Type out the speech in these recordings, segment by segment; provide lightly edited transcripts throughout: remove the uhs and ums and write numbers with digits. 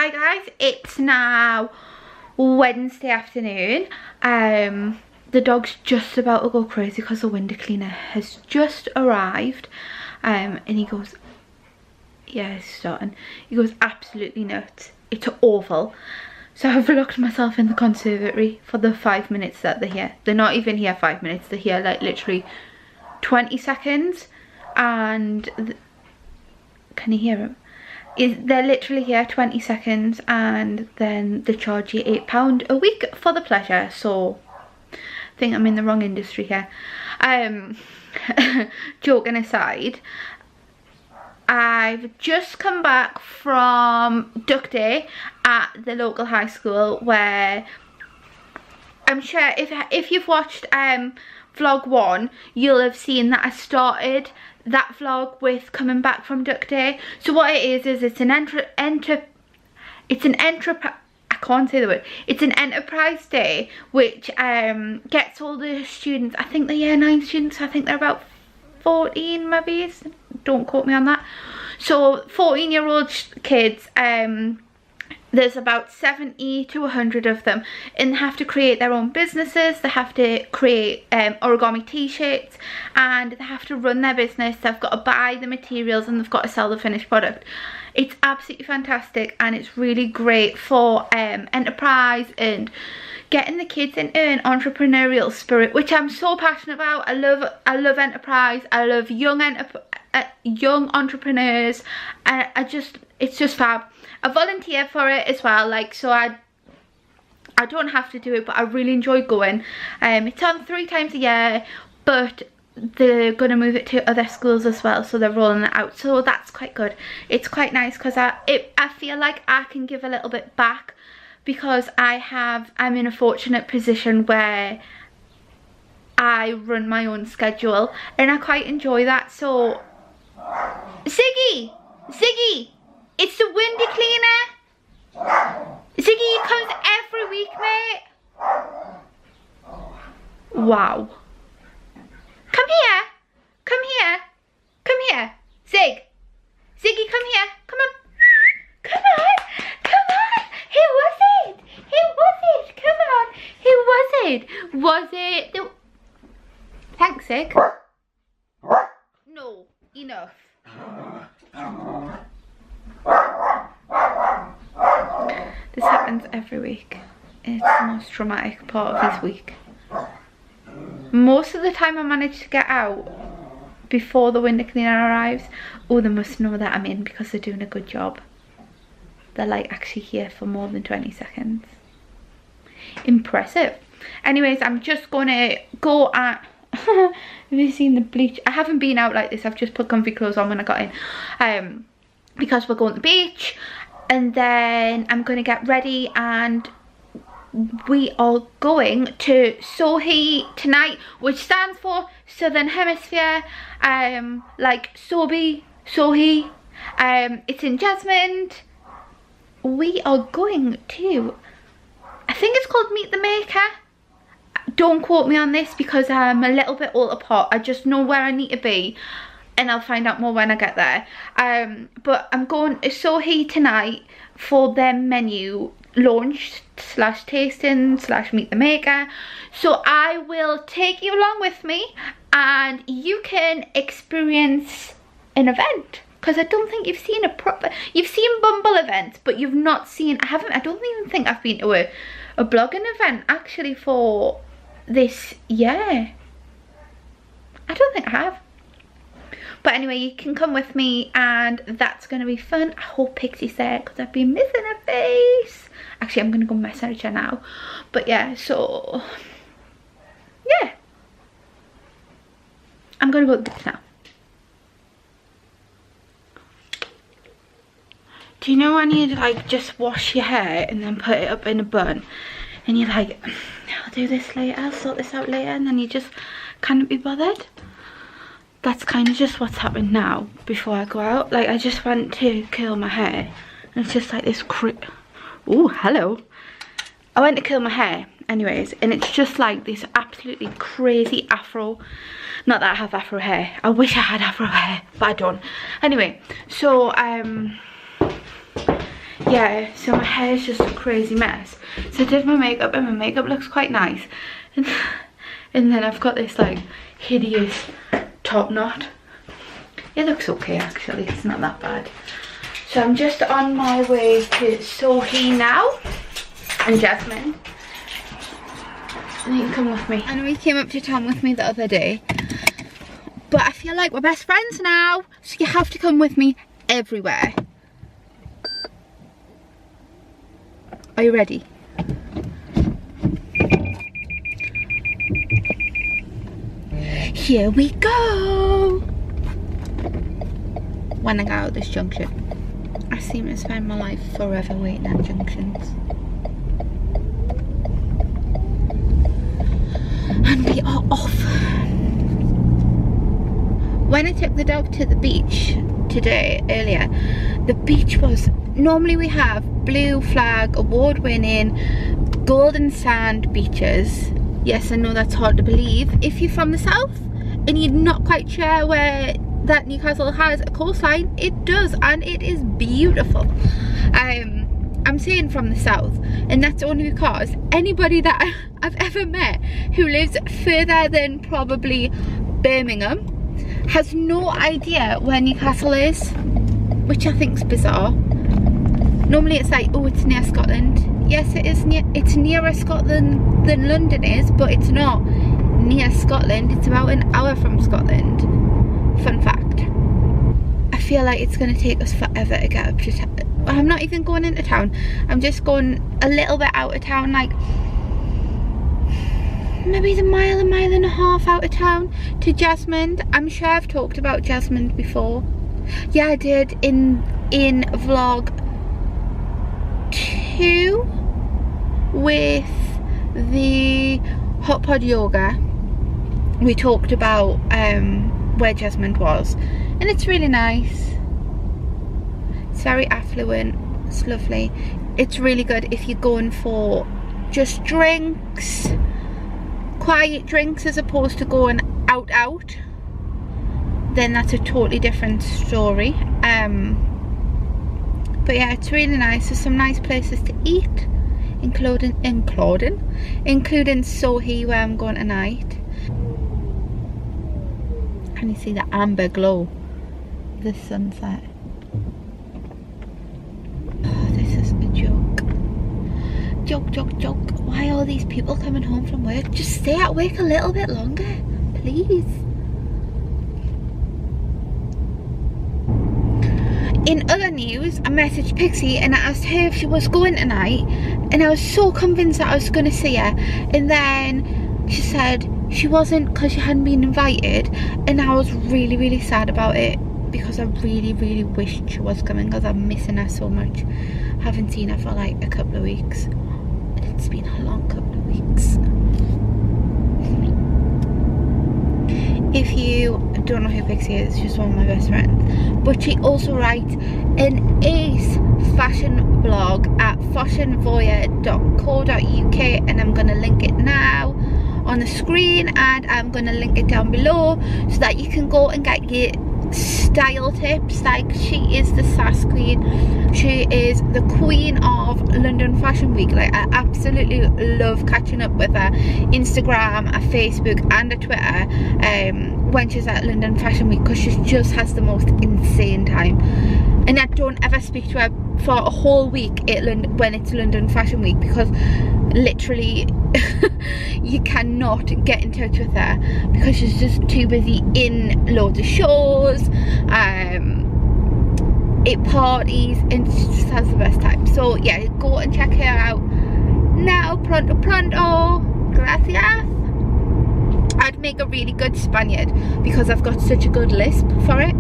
Hi guys, it's now Wednesday afternoon. The dog's just about to go crazy because the window cleaner has just arrived. And he goes, yeah, it's starting. He goes absolutely nuts. It's awful. So I've locked myself in the conservatory for the 5 minutes that they're here. They're not even here 5 minutes, they're here like literally 20 seconds. And can you hear him? They're literally here 20 seconds and then they charge you £8 a week for the pleasure. So I think I'm in the wrong industry here. Joking aside, I've just come back from Duck Day at the local high school, where I'm sure if you've watched vlog 1, you'll have seen that I started that vlog with coming back from Duck Day. So what it is it's an enterprise day, which gets all the students, I think the year 9 students, I think they're about 14 maybe, don't quote me on that. So 14-year-old kids, there's about 70 to 100 of them, and they have to create their own businesses. They have to create origami t-shirts, and they have to run their business. They've got to buy the materials and they've got to sell the finished product. It's absolutely fantastic, and it's really great for enterprise and getting the kids into an entrepreneurial spirit, which I'm so passionate about. I love enterprise. I love young entrepreneurs. It's just fab. I volunteer for it as well, like, so I don't have to do it, but I really enjoy going. It's on 3 times a year, but they're going to move it to other schools as well, so they're rolling it out, so that's quite good. It's quite nice because I feel like I can give a little bit back, because I'm in a fortunate position where I run my own schedule and I quite enjoy that. So Ziggy, it's the window cleaner. Ziggy comes every week, mate. Wow. Come here, Ziggy, come here, come on. Who was it? Thanks, Zig. No, enough. This happens every week. It's the most traumatic part of his week. Most of the time I manage to get out before the window cleaner arrives. Oh, they must know that I'm in because they're doing a good job. They're like actually here for more than 20 seconds. Impressive. Anyways, I'm just gonna go at have you seen the bleach? I haven't been out like this. I've just put comfy clothes on when I got in, because we're going to the beach, and then I'm gonna get ready, and we are going to Sohi tonight, which stands for Southern Hemisphere, like Sohi. It's in Jasmine. We are going to, I think it's called Meet the Maker. Don't quote me on this because I'm a little bit all apart. I just know where I need to be, and I'll find out more when I get there. But I'm going to Sohi tonight for their menu launch / tasting / meet the maker. So I will take you along with me, and you can experience an event. Because I don't think you've seen you've seen Bumble events, but you've not seen, I don't even think I've been to a blogging event actually for this year. I don't think I have. But anyway, you can come with me, and that's going to be fun. I hope Pixie's there because I've been missing her face. Actually, I'm going to go message her now. But yeah, so yeah. I'm going to go to this now. Do you know when you like just wash your hair and then put it up in a bun, and you're like, I'll do this later, I'll sort this out later, and then you just can't be bothered? That's kind of just what's happened now before I go out. Like, I just went to curl my hair, and it's just like this oh, hello. I went to curl my hair anyways, and it's just like this absolutely crazy afro. Not that I have afro hair. I wish I had afro hair, but I don't. Anyway, so yeah, so my hair's just a crazy mess. So I did my makeup, and my makeup looks quite nice. And then I've got this like hideous top knot. It looks okay actually, it's not that bad. So I'm just on my way to Sohi now, and Jasmine. And you can come with me. I know he came up to town with me the other day, but I feel like we're best friends now, so you have to come with me everywhere. Are you ready? Here we go! When I get out of this junction, I seem to spend my life forever waiting at junctions. And we are off. When I took the dog to the beach today, earlier, the beach was, normally we have blue flag, award-winning, golden sand beaches. Yes, I know that's hard to believe if you're from the south and you're not quite sure where that Newcastle has a coastline. It does, and it is beautiful. I'm saying from the south, and that's only because anybody that I've ever met who lives further than probably Birmingham has no idea where Newcastle is, which I think is bizarre. Normally it's like, oh, it's near Scotland. Yes, it is near, it's nearer Scotland than London is, but it's not near Scotland. It's about an hour from Scotland. Fun fact. I feel like it's going to take us forever to get up to town. I'm not even going into town. I'm just going a little bit out of town, like maybe a mile and a half out of town to Jasmine. I'm sure I've talked about Jasmine before. Yeah, I did in vlog 2 with the hot pod yoga. We talked about where Jasmine was, and it's really nice. It's very affluent, it's lovely. It's really good if you're going for just drinks, quiet drinks, as opposed to going out, then that's a totally different story. But yeah, it's really nice. There's some nice places to eat, including Sohi, where I'm going tonight. Can you see the amber glow of the sunset? Oh, this is a joke. Joke. Why are all these people coming home from work? Just stay at work a little bit longer, please. In other news, I messaged Pixie and I asked her if she was going tonight, and I was so convinced that I was going to see her, and then she said she wasn't because she hadn't been invited, and I was really sad about it, because I really wished she was coming, because I'm missing her so much. I haven't seen her for like a couple of weeks, and it's been a long couple of weeks. If you don't know who Pixie is, she's one of my best friends, but she also writes an ace fashion blog at fashionvoyeur.co.uk, and I'm going to link it now on the screen, and I'm going to link it down below so that you can go and get your style tips. Like, she is the sass queen, she is the queen of London Fashion Week. Like, I absolutely love catching up with her Instagram, her Facebook and her Twitter when she's at London Fashion Week, because she just has the most insane time. And I don't ever speak to her for a whole week when it's London Fashion Week, because literally you cannot get in touch with her because she's just too busy in loads of shows, at parties, and she just has the best time. So yeah, go and check her out now. Pronto, gracias. I'd make a really good Spaniard because I've got such a good lisp for it.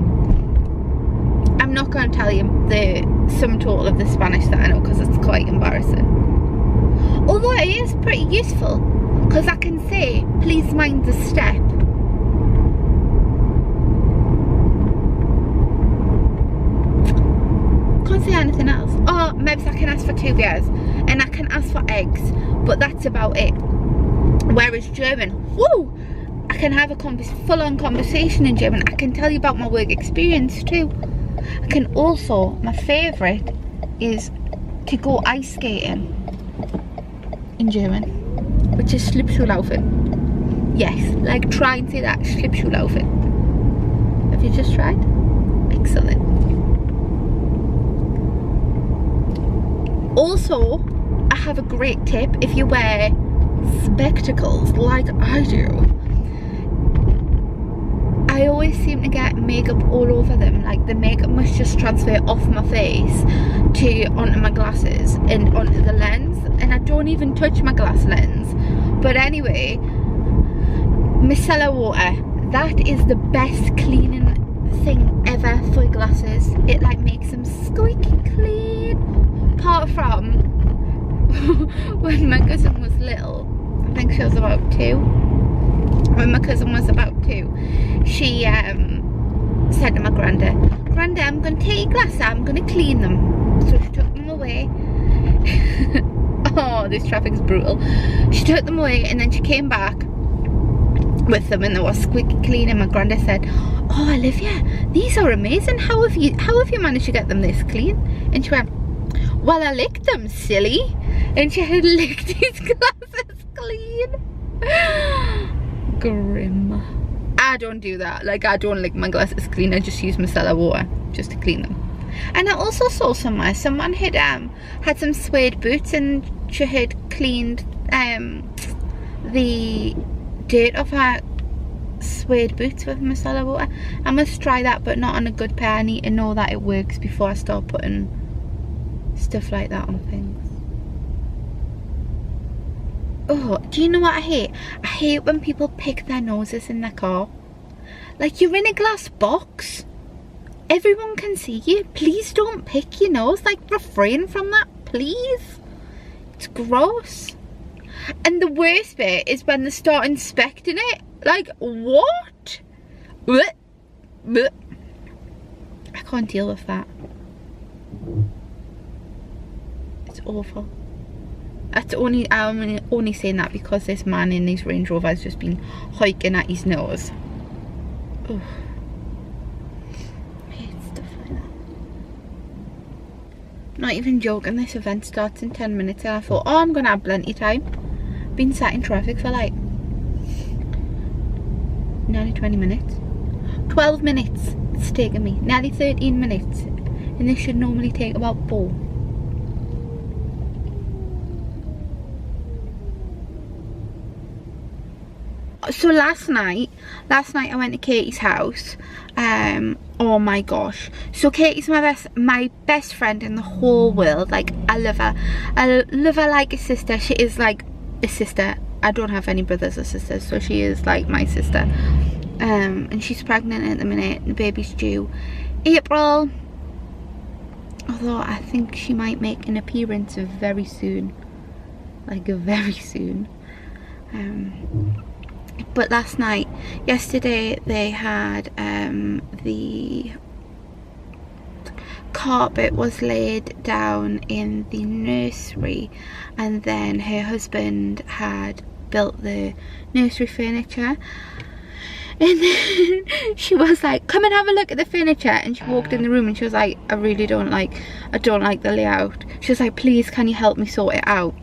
I'm not going to tell you the sum total of the Spanish that I know, because it's quite embarrassing. Although it is pretty useful, because I can say, please mind the step. Can't say anything else. Oh, maybe I can ask for 2 beers, and I can ask for eggs, but that's about it. Whereas German, woo! I can have a full-on conversation in German. I can tell you about my work experience too. I can also, my favourite is to go ice skating in German, which is Schlittschuhlaufen. Yes, like try and say that, Schlittschuhlaufen. Have you just tried? Excellent. Also, I have a great tip if you wear spectacles like I do. I always seem to get makeup all over them, like the makeup must just transfer off my face to onto my glasses and onto the lens, and I don't even touch my glass lens. But anyway, micellar water, that is the best cleaning thing ever for glasses. It like makes them squeaky clean. Apart from when my cousin was little, I think she was about 2. When my cousin was about 2, she said to my granddad, "Granddad, I'm going to take your glasses out, I'm going to clean them." So she took them away. Oh, this traffic's brutal. She took them away and then she came back with them and they were squeaky clean, and my granddad said, "Oh, Olivia, these are amazing. How have you managed to get them this clean?" And she went, "Well, I licked them, silly." And she had licked his glasses clean. Grim. I don't do that. Like, I don't lick my glasses clean. I just use micellar water just to clean them. And I also saw somewhere someone had had some suede boots and she had cleaned the dirt off her suede boots with micellar water. I must try that, but not on a good pair. I need to know that it works before I start putting stuff like that on things. Oh, do you know what I hate? I hate when people pick their noses in their car. Like, you're in a glass box. Everyone can see you. Please don't pick your nose. Like, refrain from that, please. It's gross. And the worst bit is when they start inspecting it. Like, what? Blech. Blech. I can't deal with that. It's awful. I'm only saying that because this man in his Range Rover has just been hiking at his nose. Ugh. I hate stuff like that. Not even joking, this event starts in 10 minutes and I thought, oh, I'm gonna have plenty of time. Been sat in traffic for like nearly 20 minutes. 12 minutes it's taken me, nearly 13 minutes. And this should normally take about 4. So last night I went to Katie's house. Oh my gosh. So Katie's my best friend in the whole world. Like, I love her. I love her like a sister. She is like a sister. I don't have any brothers or sisters, so she is like my sister. And she's pregnant at the minute. The baby's due April. Although I think she might make an appearance very soon. Like, very soon. But yesterday they had the carpet was laid down in the nursery, and then her husband had built the nursery furniture, and then she was like, "Come and have a look at the furniture." And she walked in the room and she was like, I don't like the layout. She was like, "Please, can you help me sort it out?"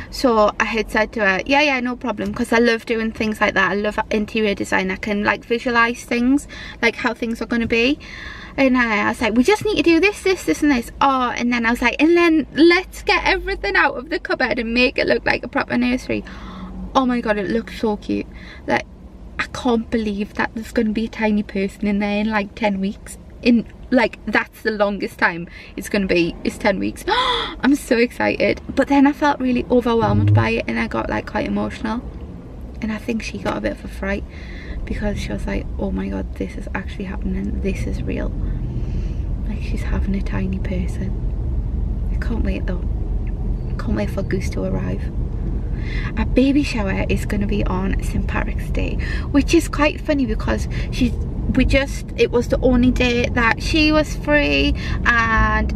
So I had said to her, yeah, no problem, because I love doing things like that. I love interior design. I can like visualize things, like how things are going to be. And I was like, we just need to do this and this. Oh, and then I was like, and then let's get everything out of the cupboard and make it look like a proper nursery. Oh my god, it looks so cute. Like, I can't believe that there's going to be a tiny person in there in like 10 weeks. Like, that's the longest time it's gonna be, is 10 weeks. I'm so excited. But then I felt really overwhelmed by it and I got like quite emotional, and I think she got a bit of a fright because she was like, oh my god, this is actually happening, this is real. Like, she's having a tiny person. I can't wait though. I can't wait for Goose to arrive. Our baby shower is going to be on St. Patrick's Day, which is quite funny because it was the only day that she was free, and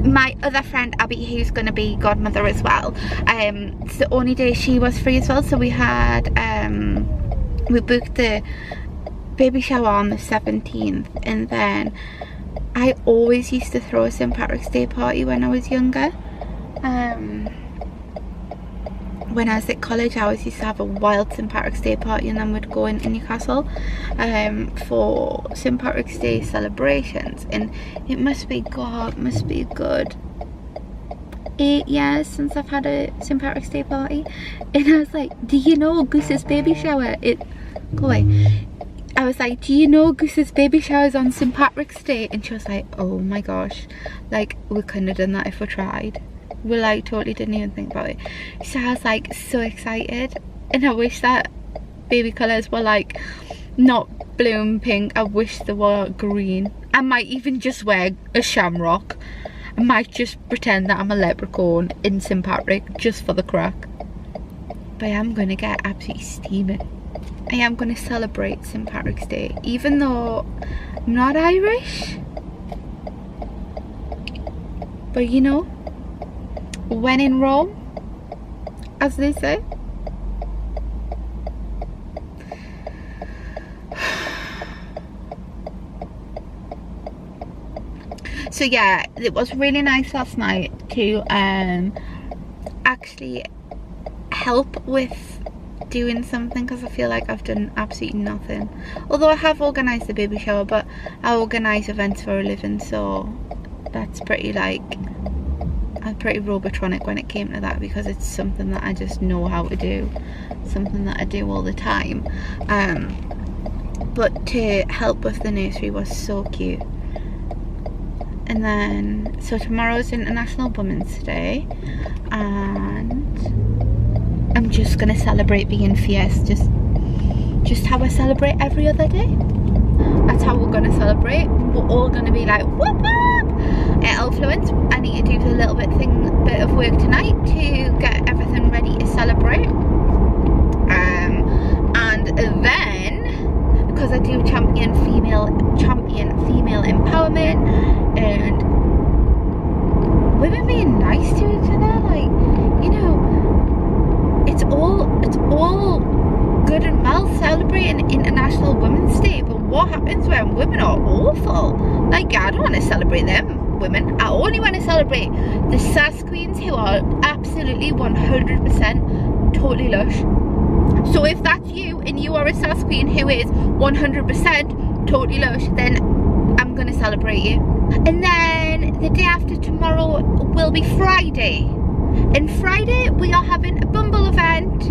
my other friend Abby, who's going to be godmother as well, it's the only day she was free as well. So we had we booked the baby shower on the 17th, and then I always used to throw a St. Patrick's Day party when I was younger. When I was at college, I always used to have a wild St. Patrick's Day party, and then we'd go into Newcastle for St. Patrick's Day celebrations. And it must be a good 8 years since I've had a St. Patrick's Day party. And I was like, do you know Goose's baby shower? Go away. I was like, do you know Goose's baby shower's on St. Patrick's Day? And she was like, oh my gosh, like, we couldn't have done that if we tried. We like totally didn't even think about it. So I was like so excited, and I wish that baby colours were like not blue and pink. I wish they were green. I might even just wear a shamrock. I might just pretend that I'm a leprechaun in St. Patrick just for the crack. But I am going to get absolutely steaming. I am going to celebrate St. Patrick's Day, even though I'm not Irish. But you know, when in Rome, as they say. So yeah, it was really nice last night to actually help with doing something, because I feel like I've done absolutely nothing. Although I have organised the baby shower, but I organise events for a living, so that's pretty like, I'm pretty robotronic when it came to that, because it's something that I just know how to do, something that I do all the time. But to help with the nursery was so cute. And then, so tomorrow's International Women's Day, and I'm just gonna celebrate being fierce, just how I celebrate every other day. That's how we're gonna celebrate. We're all gonna be like, whoop whoop! Influence. I need to do a little bit of work tonight to get everything ready to celebrate. And then, because I do champion female empowerment and women being nice to each other, like, you know, it's all good and well celebrating International Women's Day, but what happens when women are awful? Like, I don't want to celebrate them women. I only want to celebrate the sass queens who are absolutely 100% totally lush. So if that's you and you are a sass queen who is 100% totally lush, then I'm gonna celebrate you. And then the day after tomorrow will be Friday, and Friday we are having a Bumble event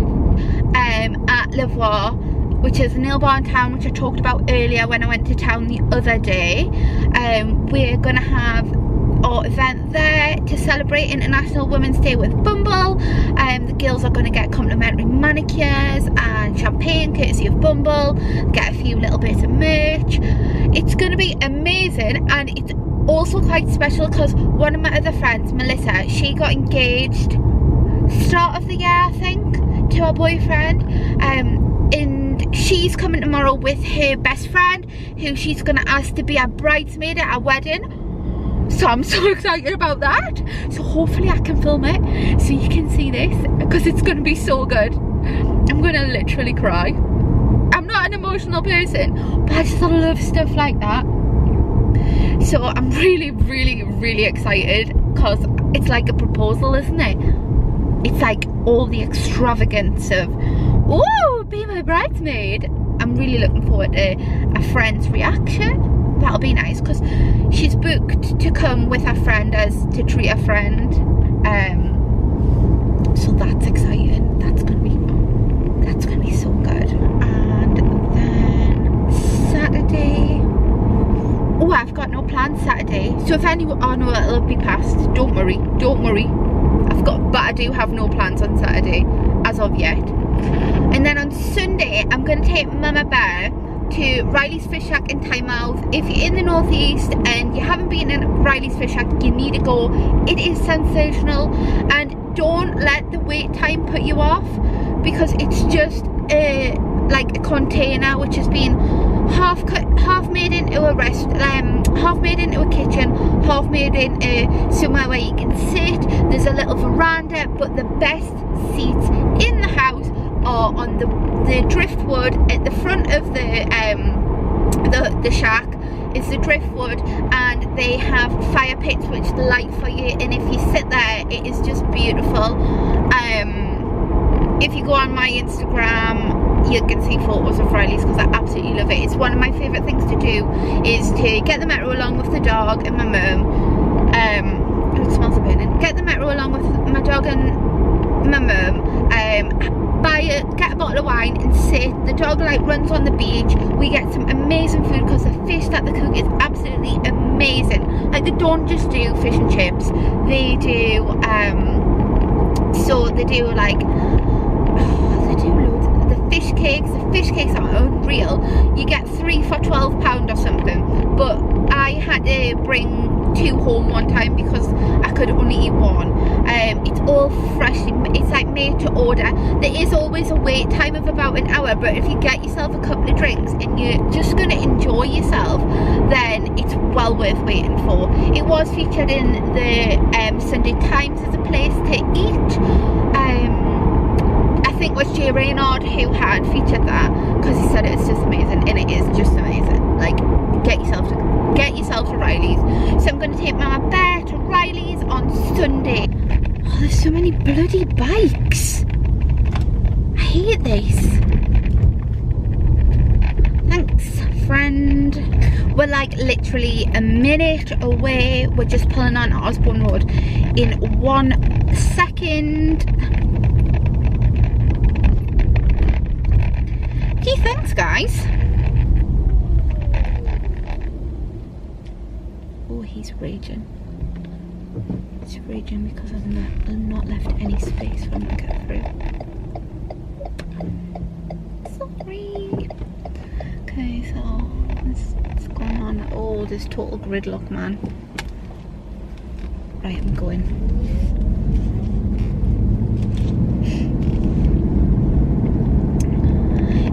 at Levoir, which is a nail bar in town, which I talked about earlier when I went to town the other day. We're gonna have our event there to celebrate International Women's Day with Bumble. The girls are going to get complimentary manicures and champagne courtesy of Bumble, get a few little bits of merch. It's going to be amazing, and it's also quite special because one of my other friends, Melissa, she got engaged start of the year, I think, to her boyfriend, and she's coming tomorrow with her best friend, who she's going to ask to be a bridesmaid at our wedding. So I'm so excited about that. So hopefully I can film it so you can see this, because it's going to be so good. I'm going to literally cry. I'm not an emotional person, but I just love stuff like that. So I'm really excited, because it's like a proposal, isn't it? It's like all the extravagance of, ooh, be my bridesmaid. I'm really looking forward to a friend's reaction. That'll be nice, because she's booked to come with her friend as to treat a friend. So that's exciting. That's gonna be so good. And then Saturday, oh, I've got no plans Saturday. So if anyone, oh no, it'll be past. Don't worry. But I do have no plans on Saturday as of yet. And then on Sunday, I'm gonna take Mama Bear to Riley's Fish Shack in Tynemouth. If you're in the northeast and you haven't been in Riley's Fish Shack, you need to go. It is sensational, and don't let the wait time put you off, because it's just like a container which has been half made into a half made into a kitchen, half made into somewhere where you can sit. There's a little veranda, but the best seats in the house are on the driftwood at the front of the shack. It's the driftwood, and they have fire pits which light for you, and if you sit there, it is just beautiful. If you go on my Instagram, you can see photos of Riley's because I absolutely love it. It's one of my favourite things to do, is to get the metro along with the dog and my mum. It smells of burning. Get the metro along with my dog and my mum. Get a bottle of wine and sit. The dog like runs on the beach. We get some amazing food because the fish that they cook is absolutely amazing. Like, they don't just do fish and chips. They do so they do like, they do loads. The fish cakes. The fish cakes are unreal. You get 3 for £12 or something. But I had to bring 2 home one time because I could only eat 1. It's all fresh. It's like made to order. There is always a wait time of about an hour, but if you get yourself a couple of drinks and you're just going to enjoy yourself, then it's well worth waiting for. It was featured in the Sunday Times as a place to eat. I think it was Jay Reynard who had featured that because he said it was just amazing, and it is just amazing. Like, get yourself to Riley's. So I'm going to take Mama Bear to Riley's on Sunday. Oh, there's so many bloody bikes. I hate this. Thanks, friend. We're like literally a minute away. We're just pulling on Osborne Road in 1 second. Gee, thanks, guys. Oh, he's raging. He's raging because I've not left any space for him to get through. Sorry. Okay, so what's going on? Oh, there's total gridlock, man. Right, I'm going.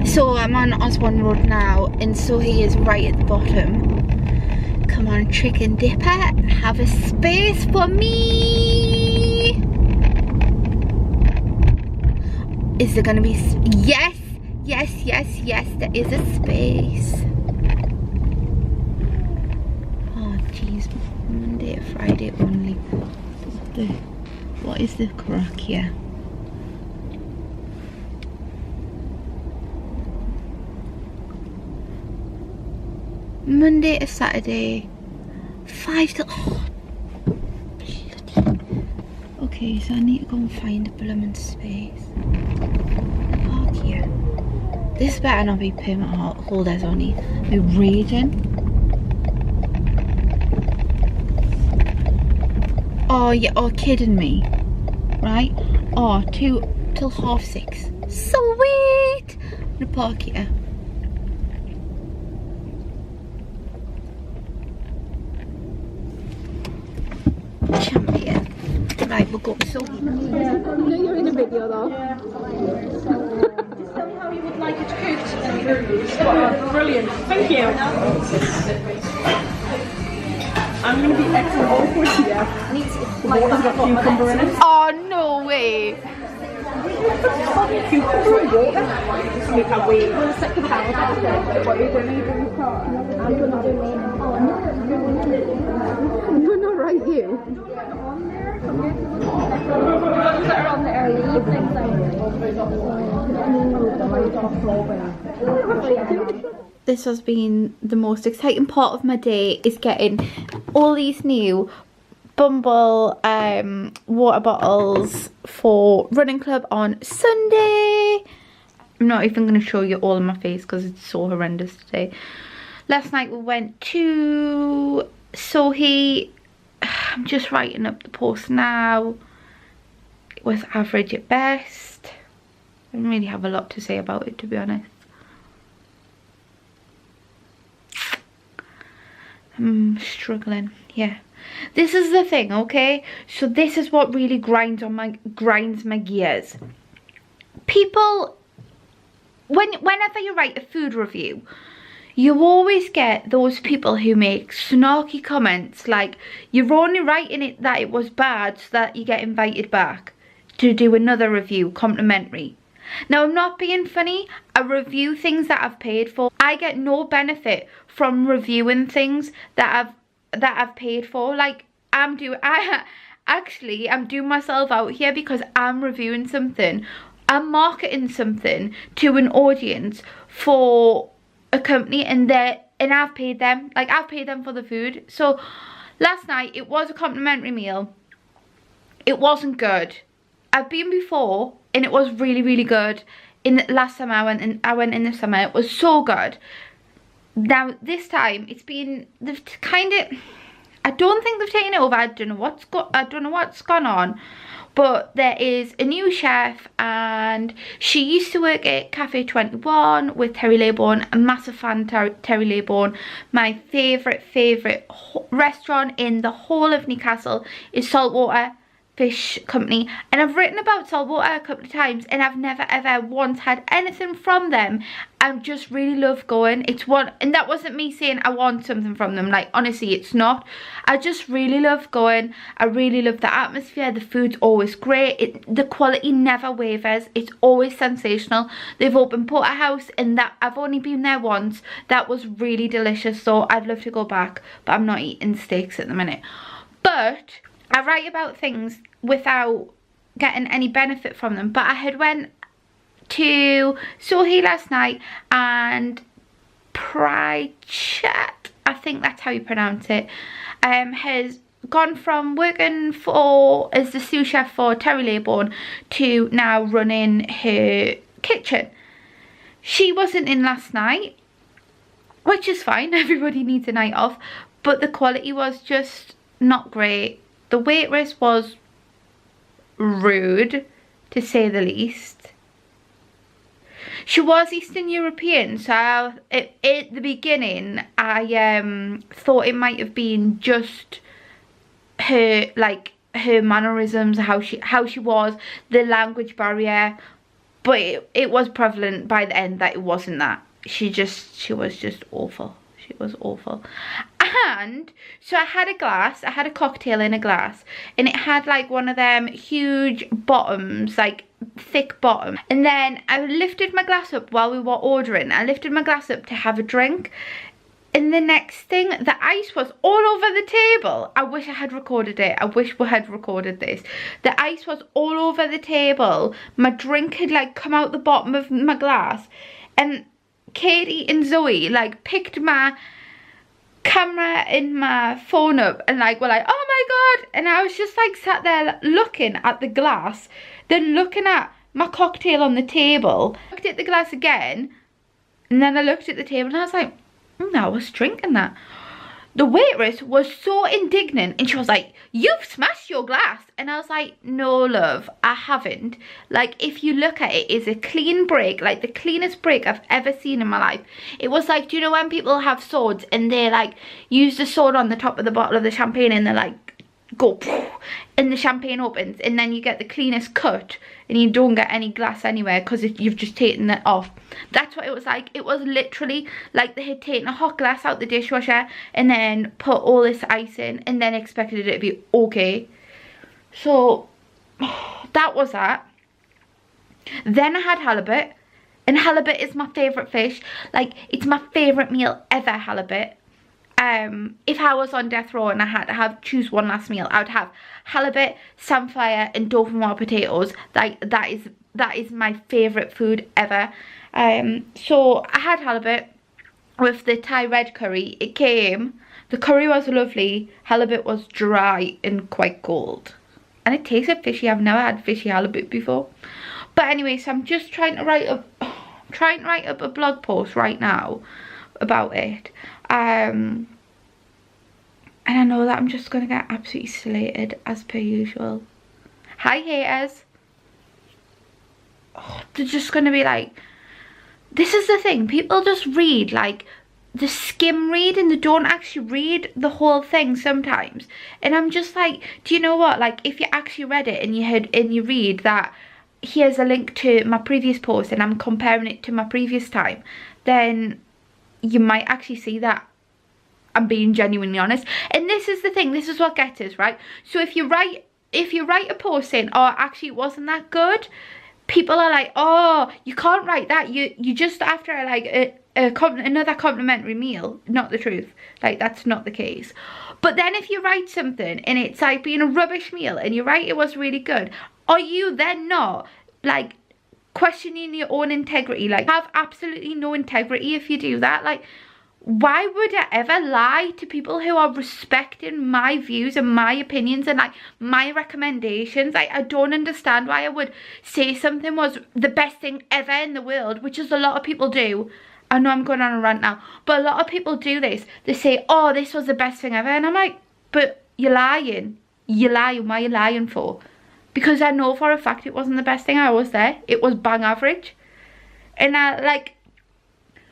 So I'm on Osborne Road now, and so he is right at the bottom. Come on, chicken dipper, have a space for me. Is there gonna be, yes, yes, yes, yes, there is a space. Oh jeez, Monday to Friday only. What is the crack here? Monday to Saturday, 5 till, oh, bloody. Okay, so I need to go and find a blooming space. Park here. This better not be permanent holders only. They're raging. Oh, you're kidding me, right? Oh, 2 till 6:30. Sweet. I'm gonna park here. Champion. Right, we'll go. So you know you're in a video though. Yeah. Just tell me how you would like it cooked. Brilliant. Thank you. I'm gonna be extra awkward here. Water's got cucumber in it. Oh no way. Cucumber and water. We can't wait. We'll stick to the house. What are you gonna do in the car? I'm gonna do You're not right, you. This has been the most exciting part of my day, is getting all these new Bumble water bottles for running club on Sunday. I'm not even going to show you all of my face because it's so horrendous today. Last night we went to Sohi. I'm just writing up the post now. It was average at best. I don't really have a lot to say about it, to be honest. I'm struggling, yeah. This is the thing, okay? So this is what really grinds my gears. People, whenever you write a food review, you always get those people who make snarky comments like, you're only writing it that it was bad so that you get invited back to do another review, complimentary. Now, I'm not being funny. I review things that I've paid for. I get no benefit from reviewing things that I've paid for. Like, I'm doing myself out here because I'm reviewing something. I'm marketing something to an audience for a company, and I've paid them. Like, I've paid them for the food. So last night it was a complimentary meal. It wasn't good. I've been before and it was really, really good. In last summer I went in the summer. It was so good. Now this time they've kind of, I don't think they've taken it over. I don't know what's gone on. But there is a new chef, and she used to work at Cafe 21 with Terry Laybourne. A massive fan of Terry Laybourne. My favourite restaurant in the whole of Newcastle is Saltwater Fish Company, and I've written about Saltwater a couple of times, and I've never ever once had anything from them. I just really love going. And that wasn't me saying I want something from them, like, honestly, it's not. I just really love going. I really love the atmosphere. The food's always great. The quality never wavers. It's always sensational. They've opened Porterhouse, and that I've only been there once. That was really delicious, so I'd love to go back, but I'm not eating steaks at the minute. But I write about things without getting any benefit from them. But I had went to Sohi last night, and Prychat, I think that's how you pronounce it, has gone from working as the sous chef for Terry Laybourne to now running her kitchen. She wasn't in last night, which is fine. Everybody needs a night off. But the quality was just not great. The waitress was rude, to say the least. She was Eastern European, so at the beginning I thought it might have been just her, like, her mannerisms, how she was, the language barrier, but it was prevalent by the end that it wasn't that. She was just awful. She was awful. And so I had a cocktail in a glass, and it had like one of them huge bottoms, like thick bottom. And then I lifted my glass up while we were ordering. I lifted my glass up to have a drink, and the next thing, the ice was all over the table. I wish I had recorded it. I wish we had recorded this. The ice was all over the table. My drink had like come out the bottom of my glass, and Katie and Zoe like picked my camera and my phone up and like were like, oh my god. And I was just like sat there looking at the glass, then looking at my cocktail on the table. I looked at the glass again, and then I looked at the table, and I was like, no, I was drinking that. The waitress was so indignant, and she was like, you've smashed your glass. And I was like, no love, I haven't. Like, if you look at it, it's a clean break, like the cleanest break I've ever seen in my life. It was like, do you know when people have swords and they like use the sword on the top of the bottle of the champagne, and they like go and the champagne opens, and then you get the cleanest cut and you don't get any glass anywhere because you've just taken it off. That's what it was like. It was literally like they had taken a hot glass out the dishwasher and then put all this ice in and then expected it to be okay. So that was that. Then I had halibut, and halibut is my favourite fish. Like, it's my favourite meal ever, halibut. If I was on death row and I had to choose one last meal, I would have halibut, samphire and dauphinoise potatoes. Like, that is my favourite food ever. So I had halibut with the Thai red curry. The curry was lovely, halibut was dry and quite cold, and it tasted fishy. I've never had fishy halibut before. But anyway, so I'm just trying to write up a blog post right now about it. And I know that I'm just gonna get absolutely slated as per usual. Hi haters. Oh, they're just gonna be like, this is the thing, people just read like the skim read and they don't actually read the whole thing sometimes. And I'm just like, do you know what, like, if you actually read it and you read that here's a link to my previous post and I'm comparing it to my previous time, then you might actually see that I'm being genuinely honest. And this is the thing, this is what gets us, right? So if you write a post saying, oh, actually it wasn't that good, people are like, oh, you can't write that, you just after like another complimentary meal. Not the truth, like that's not the case. But then if you write something and it's like being a rubbish meal and you write it was really good, are you then not like questioning your own integrity? Like, have absolutely no integrity if you do that. Like, why would I ever lie to people who are respecting my views and my opinions and like my recommendations? Like, I don't understand why I would say something was the best thing ever in the world, which is a lot of people do. I know I'm going on a rant now, but a lot of people do this. They say, oh, this was the best thing ever. And I'm like, but you're lying. You're lying. Why are you lying for? Because I know for a fact it wasn't the best thing. I was there. It was bang average. And I like,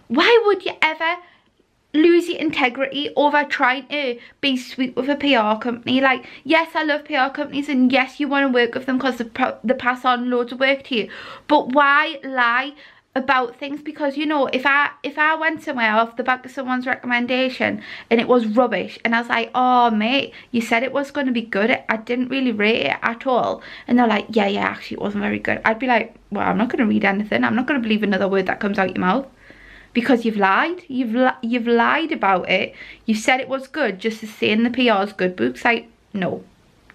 why would you ever lose your integrity over trying to be sweet with a PR company? Like, yes, I love PR companies, and yes, you want to work with them because they pass on loads of work to you. But why lie about things? Because, you know, if I went somewhere off the back of someone's recommendation and it was rubbish, and I was like, oh mate, you said it was going to be good, I didn't really rate it at all, and they're like, yeah, actually it wasn't very good, I'd be like, well, I'm not going to read anything. I'm not going to believe another word that comes out your mouth, because you've lied. You've lied about it. You said it was good just to say in the PR's good books. Like, no,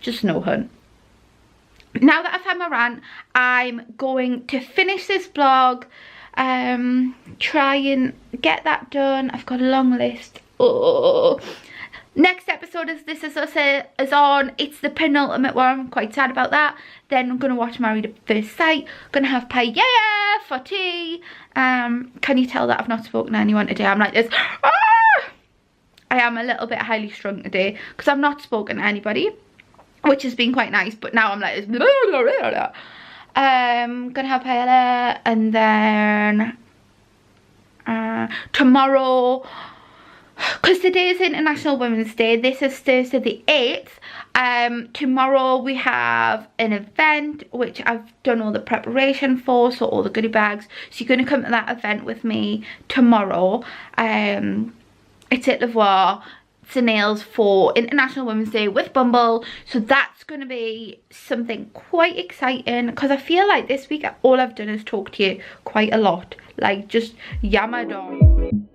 just no, hun. Now that I've had my rant, I'm going to finish this vlog, try and get that done. I've got a long list. Oh. Next episode is This Is Us is on. It's the penultimate one. I'm quite sad about that. Then I'm going to watch Married at First Sight. Going to have paella for tea. Can you tell that I've not spoken to anyone today? I'm like this. Ah! I am a little bit highly strung today because I've not spoken to anybody, which has been quite nice. But now I'm like this. Gonna have paella, and then tomorrow, because today is International Women's Day, this is Thursday the 8th. Tomorrow we have an event which I've done all the preparation for, so all the goodie bags. So you're going to come to that event with me tomorrow. It's at Lavoir. It's the nails for International Women's Day with Bumble, so that's going to be something quite exciting, because I feel like this week all I've done is talk to you quite a lot, like just yammered on.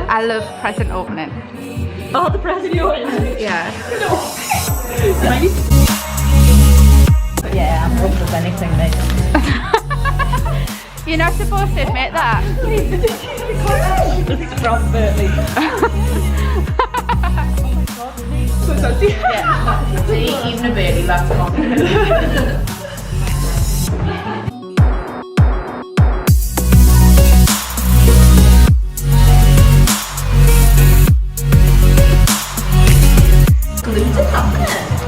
I love present opening. Oh, the present you opened? Yeah. Yeah, I'm up with anything, mate. You're not supposed to admit that. It's from Berkeley. Oh my god. Yeah. See, even a baby, that's confident.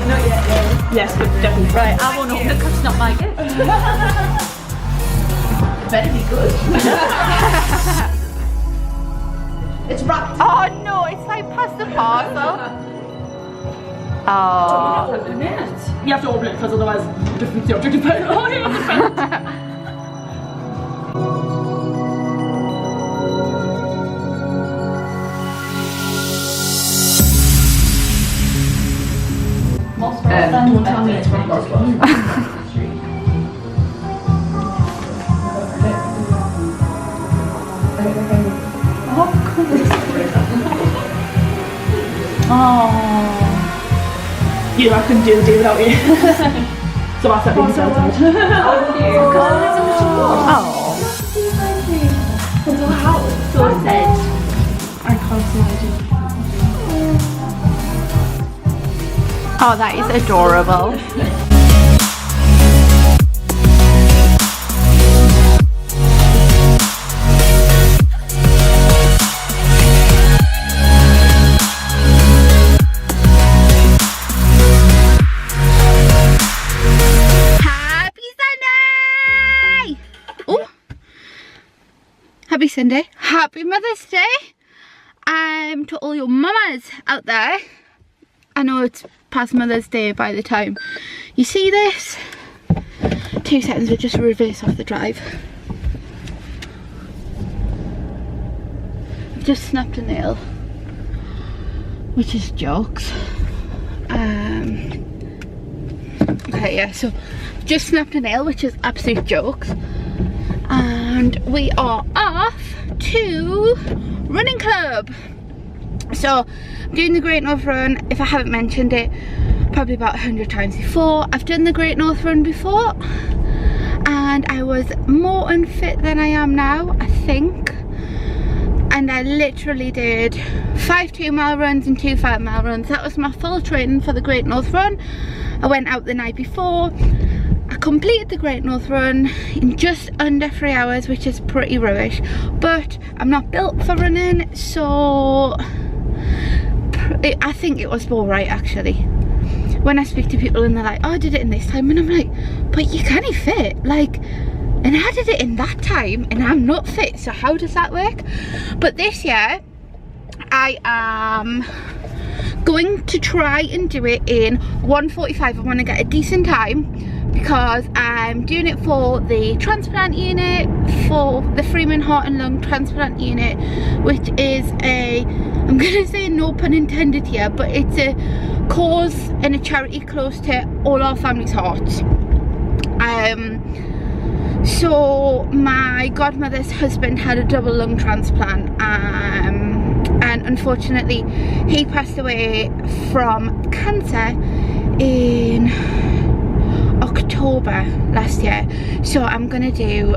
Not yet, yeah. Yes, but definitely. Right, I won't open it because it's not my gift. Better be good. It's wrapped. Oh no, it's like past the parcel. Oh. You have to open it because otherwise it defeats the object of putting it on you. Don't tell me it's from Boswell. Oh. You know, I couldn't do the day without you. So I said being so tired. Oh, God, that's so much fun. Oh. Wow. So sad. I can't imagine. Oh, that is adorable. Happy Sunday! Oh, happy Sunday. Happy Mother's Day. To all your mamas out there. I know it's past Mother's Day by the time you see this. 2 seconds, we'll just reverse off the drive. just snapped a nail, which is jokes. Okay, yeah, so just snapped a nail, which is absolute jokes. And we are off to running club. So I'm doing the Great North Run. If I haven't mentioned it probably about 100 times before, I've done the Great North Run before and I was more unfit than I am now, I think. And I literally did 5 2-mile runs and 2 5-mile runs. That was my full training for the Great North Run. I went out the night before. I completed the Great North Run in just under 3 hours, which is pretty rubbish. But I'm not built for running, so I think it was all right actually. When I speak to people and they're like, oh, I did it in this time, and I'm like, but you can't fit, like, and I did it in that time and I'm not fit, so how does that work? But this year I am going to try and do it in 1:45. I want to get a decent time because I'm doing it for the transplant unit, for the Freeman Heart and Lung Transplant Unit, which is a, I'm gonna say no pun intended here, but it's a cause and a charity close to all our family's hearts. So my godmother's husband had a double lung transplant, and unfortunately he passed away from cancer in October last year. So I'm getting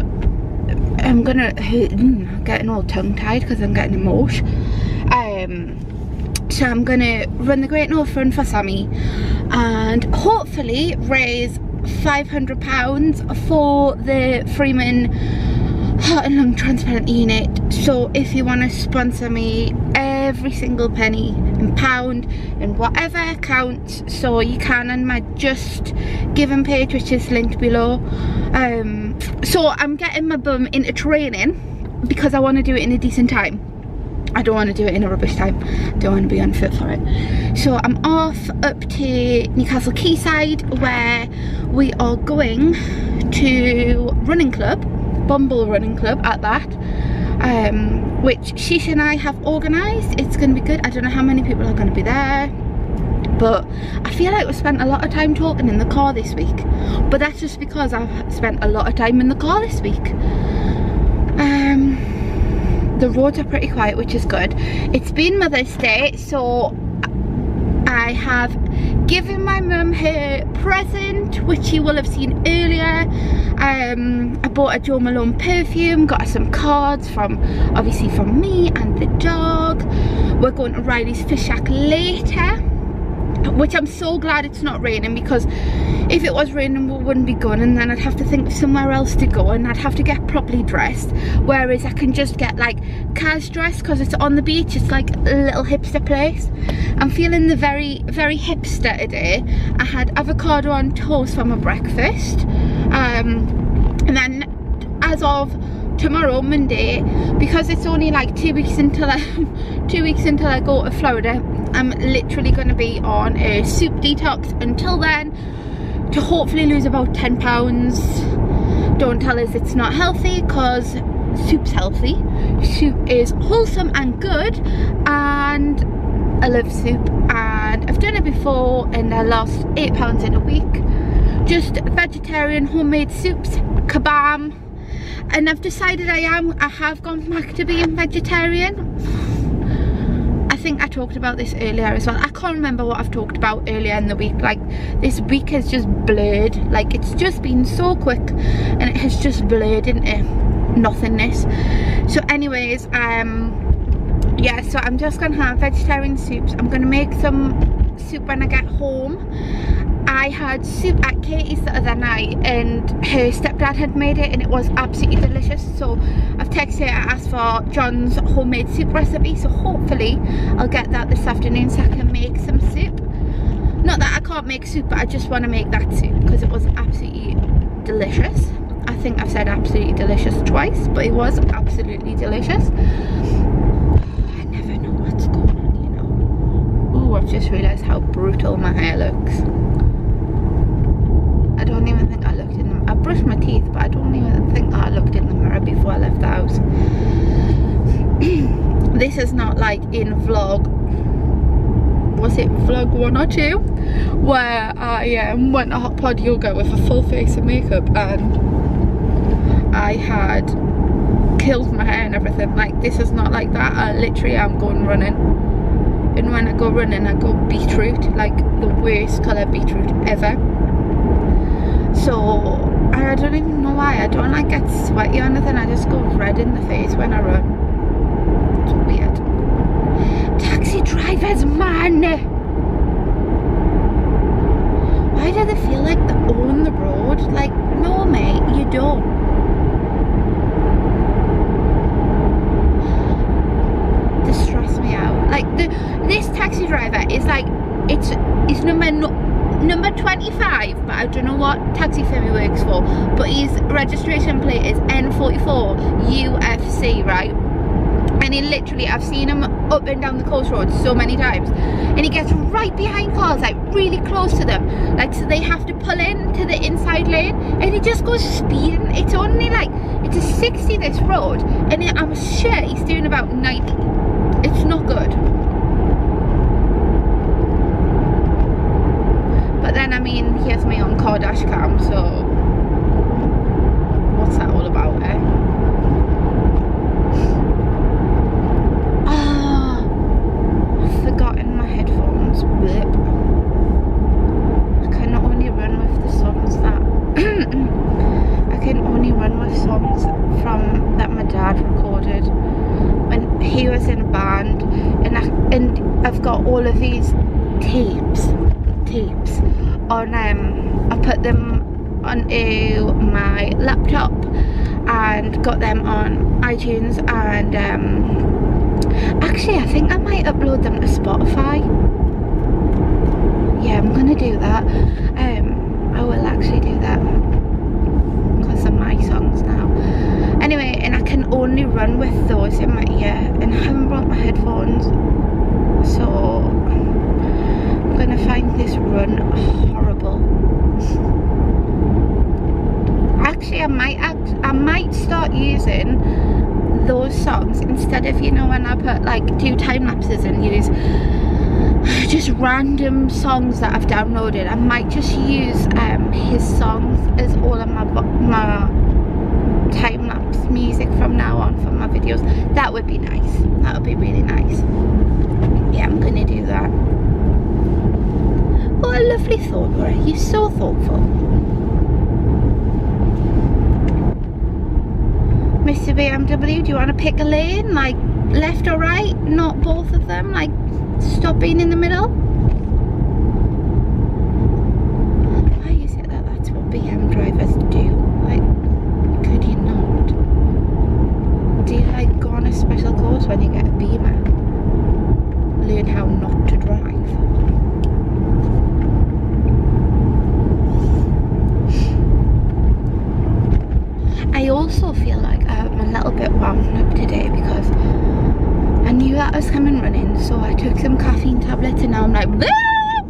all tongue tied because I'm getting emotional. So I'm gonna run the Great North Run for Sammy and hopefully raise £500 for the Freeman Heart and Lung Transplant Unit. So if you want to sponsor me, every single penny and pound and whatever counts, so you can on my Just Giving page, which is linked below. So I'm getting my bum into training because I want to do it in a decent time. I don't want to do it in a rubbish time. Don't want to be unfit for it. So I'm off up to Newcastle Quayside, where we are going to running club, Bumble running club at that, which Shish and I have organised. It's going to be good. I don't know how many people are going to be there, but I feel like we spent a lot of time talking in the car this week. But that's just because I've spent a lot of time in the car this week. The roads are pretty quiet, which is good. It's been Mother's Day, so I have given my mum her present, which you will have seen earlier. I bought a Jo Malone perfume, got her some cards obviously from me and the dog. We're going to Riley's Fish Shack later, which I'm so glad it's not raining, because if it was raining we wouldn't be going, and then I'd have to think of somewhere else to go and I'd have to get properly dressed, whereas I can just get like Kaz dressed because it's on the beach. It's like a little hipster place. I'm feeling the very hipster today. I had avocado on toast for my breakfast, and then as of tomorrow, Monday, because it's only like 2 weeks until I go to Florida, I'm literally going to be on a soup detox until then, to hopefully lose about 10 pounds. Don't tell us it's not healthy, because soup's healthy. Soup is wholesome and good, and I love soup, and I've done it before and I lost 8 pounds in a week. Just vegetarian homemade soups, kabam. And I've decided I have gone back to being vegetarian. I think I talked about this earlier as well. I can't remember what I've talked about earlier in the week. Like, this week has just blurred. Like, it's just been so quick and it has just blurred into nothingness. So anyways, yeah, so I'm just gonna have vegetarian soups. I'm gonna make some soup when I get home. I had soup at Katie's the other night and her stepdad had made it and it was absolutely delicious. So I've texted her, I asked for John's homemade soup recipe, so hopefully I'll get that this afternoon so I can make some soup. Not that I can't make soup, but I just want to make that soup because it was absolutely delicious. I think I've said absolutely delicious twice, but it was absolutely delicious. I never know what's going on, you know. Oh, I've just realised how brutal my hair looks. I don't even think I looked in them. I brushed my teeth, but I don't even think that I looked in the mirror before I left the house. This is not like in vlog, was it vlog 1 or 2, where I went to hot pod yoga with a full face of makeup and I had killed my hair and everything. Like, this is not like that. I literally am going running, and when I go running I go beetroot, like the worst colour beetroot ever. So I don't even know why. I don't like get sweaty or anything, I just go red in the face when I run. It's weird. Taxi drivers, man! Why do they feel like they own the road? Like, no mate, you don't. They stress me out. Like, this taxi driver is like, it's number 25, but I don't know what taxi firm he works for, but his registration plate is N44 UFC, right? And he literally, I've seen him up and down the coast road so many times, and he gets right behind cars, like really close to them, like, so they have to pull in to the inside lane, and he just goes speeding. It's only like, it's a 60 this road, and I'm sure he's doing about 90. It's not good. But then, I mean, he has my own car dash cam, so what's that all about, eh? I've forgotten my headphones. Blip. I can only run with the songs that I can only run with songs from that my dad recorded when he was in a band, and I've got all of these tapes on. I put them onto my laptop and got them on iTunes, and actually I think I might upload them to Spotify. Yeah, I'm gonna do that. I will actually do that because they're my songs now. Anyway, and I can only run with those in my ear, and I haven't brought my headphones, so I'm gonna find this run horrible. Actually, I might start using those songs instead of, you know, when I put like 2 time lapses and use just random songs that I've downloaded. I might just use his songs as all of my time lapse music from now on for my videos. That would be nice. That would be really nice. Yeah, I'm gonna do that. What a lovely thought, Laura. You're so thoughtful. Mr. BMW, do you want to pick a lane? Like, left or right? Not both of them? Like, stop being in the middle? Why is it that that's what BM drivers do? Like, could you not? Do you, like, go on a special course when you get a Beamer? Learn how not to drive? I also feel like I'm a little bit wound up today because I knew that I was coming running, so I took some caffeine tablets, and now I'm like, "Ah!"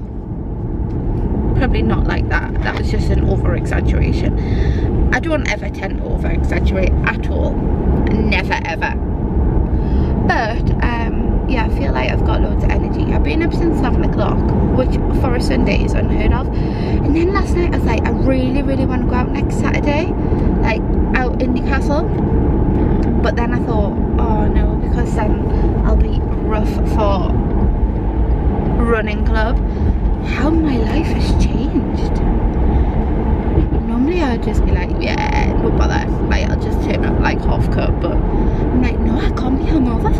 Probably not like that. That was just an over-exaggeration. I don't ever tend to over-exaggerate at all. Never ever. But yeah, I feel like I've got loads of energy. I've been up since 7 o'clock, which for a Sunday is unheard of. And then last night I was like, I really want to go out next Saturday, like out in Newcastle. But then I thought, oh no, because then I'll be rough for running club. How my life has changed. Normally I'd just be like, yeah, no bother, like I'll just turn up like half cup, but I'm like, no, I can't be hungover